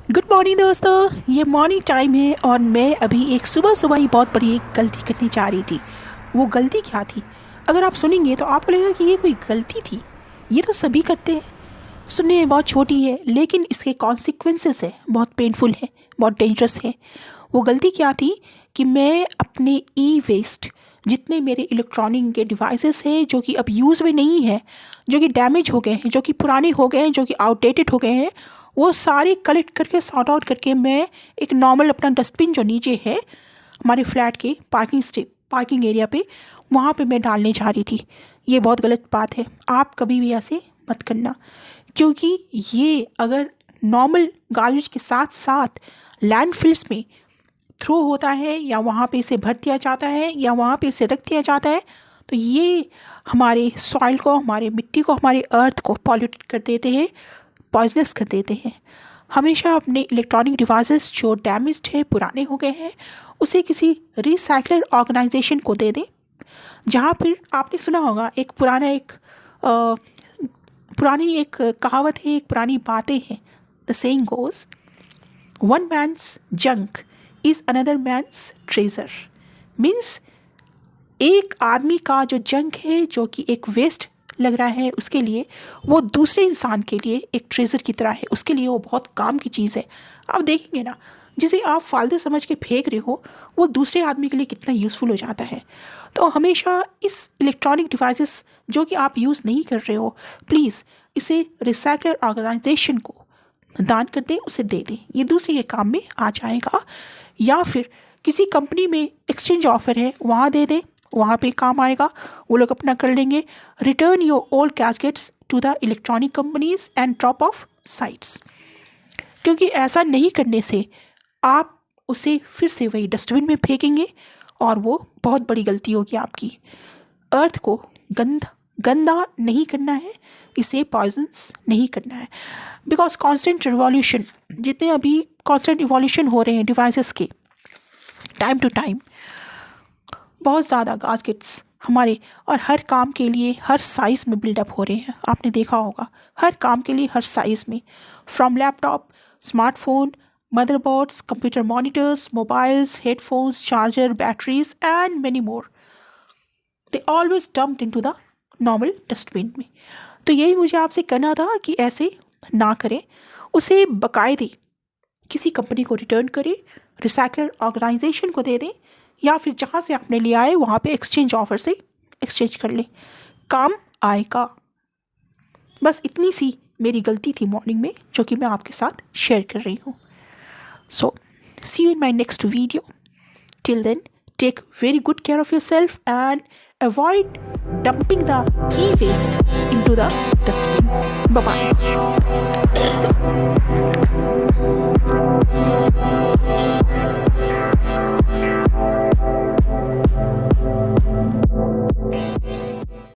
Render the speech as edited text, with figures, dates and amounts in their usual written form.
Good morning दोस्तों, ये morning time है और मैं अभी एक सुबह सुबह ही बहुत बड़ी एक गलती करने जा रही थी। वो गलती क्या थी? अगर आप सुनेंगे तो आपको लगेगा कि ये कोई गलती थी। ये तो सभी करते हैं। सुनने में बहुत छोटी है लेकिन इसके कॉन्सिक्वेंसेस है बहुत पेनफुल है, बहुत डेंजरस है। वो गलती क्या थी कि मैं अपने ई वेस्ट, जितने मेरे इलेक्ट्रॉनिक के डिवाइसेस हैं जो कि अब यूज़ में नहीं है, जो कि डैमेज हो गए हैं, जो कि पुराने हो गए हैं, जो कि आउटडेटेड हो गए हैं, वो सारे कलेक्ट करके सॉर्ट आउट करके मैं एक नॉर्मल अपना डस्टबिन जो नीचे है हमारे फ्लैट के पार्किंग एरिया पे, वहाँ पे मैं डालने जा रही थी। ये बहुत गलत बात है। आप कभी भी ऐसे मत करना, क्योंकि ये अगर नॉर्मल गार्बेज के साथ साथ लैंडफिल्स में थ्रो होता है या वहाँ पे इसे भर दिया जाता है या वहाँ पे इसे रख दिया जाता है तो ये हमारे सॉइल को, हमारे मिट्टी को, हमारे अर्थ को पॉल्यूट कर देते हैं, पॉइजनस कर देते हैं। हमेशा अपने इलेक्ट्रॉनिक डिवाइसेस जो डैमेज्ड है, पुराने हो गए हैं, उसे किसी रिसाइकलर ऑर्गेनाइजेशन को दे दें। जहाँ फिर आपने सुना होगा एक पुरानी एक कहावत है, एक पुरानी बातें हैं। The saying goes, one man's junk is another man's treasure. Means एक आदमी का जो जंक है, जो कि एक वेस्ट लग रहा है उसके लिए, वो दूसरे इंसान के लिए एक ट्रेजर की तरह है। उसके लिए वो बहुत काम की चीज़ है। आप देखेंगे ना, जिसे आप फालतू समझ के फेंक रहे हो वो दूसरे आदमी के लिए कितना यूज़फुल हो जाता है। तो हमेशा इस इलेक्ट्रॉनिक डिवाइसेस जो कि आप यूज़ नहीं कर रहे हो, प्लीज़ इसे रिसाइकलर ऑर्गेनाइजेशन को दान कर दें, उसे दे दें। ये दूसरे के काम में आ जाएगा। या फिर किसी कंपनी में एक्सचेंज ऑफर है, वहाँ दे दें, वहाँ पे काम आएगा, वो लोग अपना कर लेंगे। Return your old caskets to the electronic companies and drop off sites. क्योंकि ऐसा नहीं करने से आप उसे फिर से वही डस्टबिन में फेंकेंगे और वो बहुत बड़ी गलती होगी आपकी। अर्थ को गंदा नहीं करना है, इसे पॉइजन्स नहीं करना है। बिकॉज कॉन्स्टेंट रिवॉल्यूशन, जितने अभी कॉन्स्टेंट इवोल्यूशन हो रहे हैं डिवाइसेस के, टाइम टू टाइम बहुत ज़्यादा गास्केट्स हमारे और हर काम के लिए हर साइज़ में बिल्डअप हो रहे हैं। आपने देखा होगा, हर काम के लिए हर साइज़ में, from laptop, smartphone, motherboards, computer monitors, mobiles, headphones, charger, batteries and many more, they always dumped into the normal dustbin में। तो यही मुझे आपसे कहना था कि ऐसे ना करें, उसे बाकायदे किसी कंपनी को रिटर्न करें, रिसाइकलर ऑर्गेनाइजेशन को दे दें, या फिर जहाँ से आपने लिया है वहाँ पे एक्सचेंज ऑफर से एक्सचेंज कर लें, काम आएगा। बस इतनी सी मेरी गलती थी मॉर्निंग में, जो कि मैं आपके साथ शेयर कर रही हूँ। So see you in my next video. Till then, take very good care of yourself and avoid dumping the e-waste into the dustbin. Bye bye.